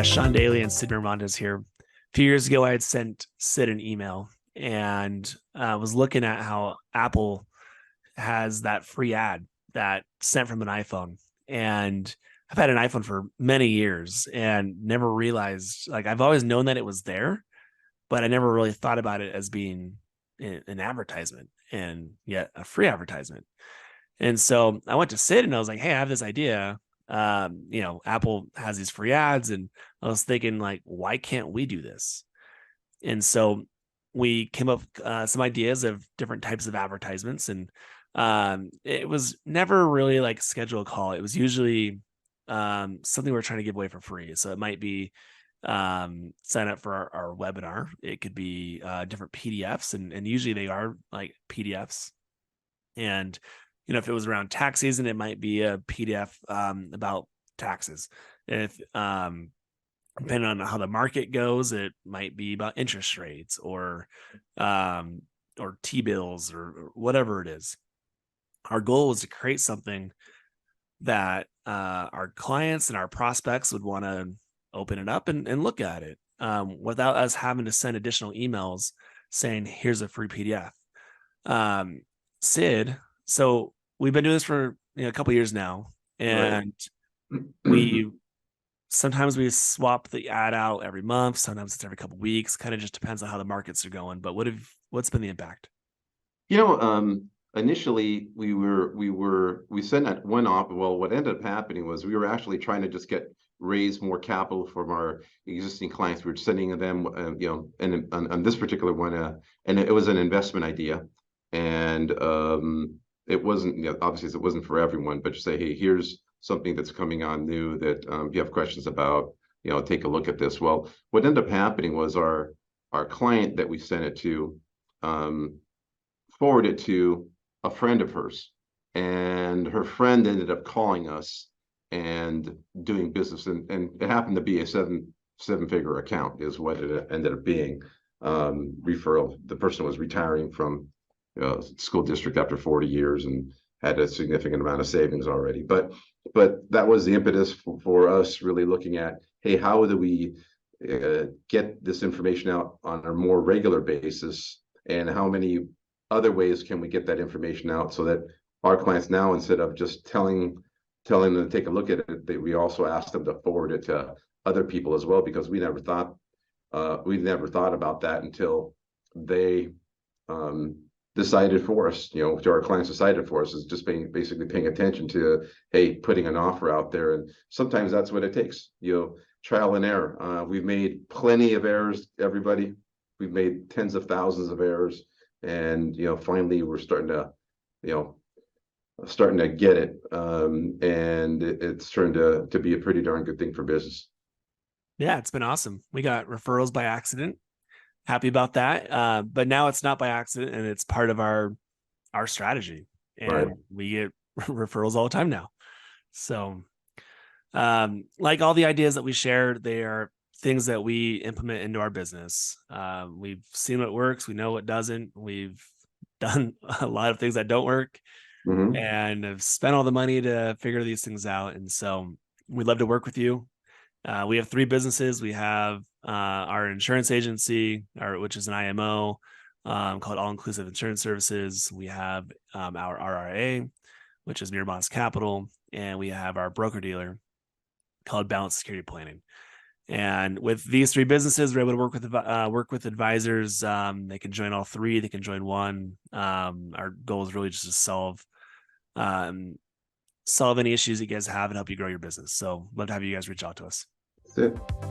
Sean Daly and Sid Ramondes here. A few years ago, I had sent Sid an email and was looking at how Apple has that free ad that sent from an iPhone. And I've had an iPhone for many years and never realized, like, I've always known that it was there, but I never really thought about it as being an advertisement and yet a free advertisement. And so I went to Sid and I was like, hey, I have this idea. Apple has these free ads. And I was thinking, like, why can't we do this? And so we came up with some ideas of different types of advertisements. And it was never really like schedule a call. It was usually something we're trying to give away for free. So it might be sign up for our webinar. It could be different PDFs, and usually they are like PDFs. And if it was around tax season, it might be a PDF about taxes. If depending on how the market goes, it might be about interest rates or T-bills or whatever it is. Our goal is to create something that our clients and our prospects would want to open it up and look at it without us having to send additional emails saying, here's a free PDF. Sid, so we've been doing this for a couple of years now, and Right. sometimes we swap the ad out every month, sometimes it's every couple of weeks, kind of just depends on how the markets are going. But what's been the impact? Initially we sent that one off. Well, what ended up happening was we were actually trying to just raise more capital from our existing clients. We were sending them, and on this particular one, and it was an investment idea, and it wasn't, obviously it wasn't for everyone, but just say, hey, here's something that's coming on new that if you have questions about, take a look at this. Well, what ended up happening was our client that we sent it to forwarded it to a friend of hers, and her friend ended up calling us and doing business, and it happened to be a seven-figure account is what it ended up being. Referral. The person was retiring from school district after 40 years and had a significant amount of savings already. But that was the impetus for us really looking at, hey, how do we get this information out on a more regular basis, and how many other ways can we get that information out so that our clients now, instead of just telling them to take a look at it, we also ask them to forward it to other people as well, because we never thought about that until they decided for us, to our clients decided for us, is just basically paying attention to, hey, putting an offer out there. And sometimes that's what it takes, trial and error. We've made plenty of errors, everybody. We've made tens of thousands of errors. And finally we're starting to get it, and it's turned to be a pretty darn good thing for business. Yeah, it's been awesome. We got referrals by accident. Happy about that. But now it's not by accident, and it's part of our strategy. And Right. we get referrals all the time now. So like all the ideas that we share, they are things that we implement into our business. We've seen what works. We know what doesn't. We've done a lot of things that don't work, and have spent all the money to figure these things out. And so we'd love to work with you. We have 3 businesses. We have our insurance agency, which is an IMO, called All Inclusive Insurance Services. We have our RRA, which is Mirabons Capital, and we have our broker dealer called Balance Security Planning. And with these 3 businesses, we're able to work with advisors. They can join all 3. They can join one. Our goal is really just to solve any issues you guys have and help you grow your business. So love to have you guys reach out to us. That's it.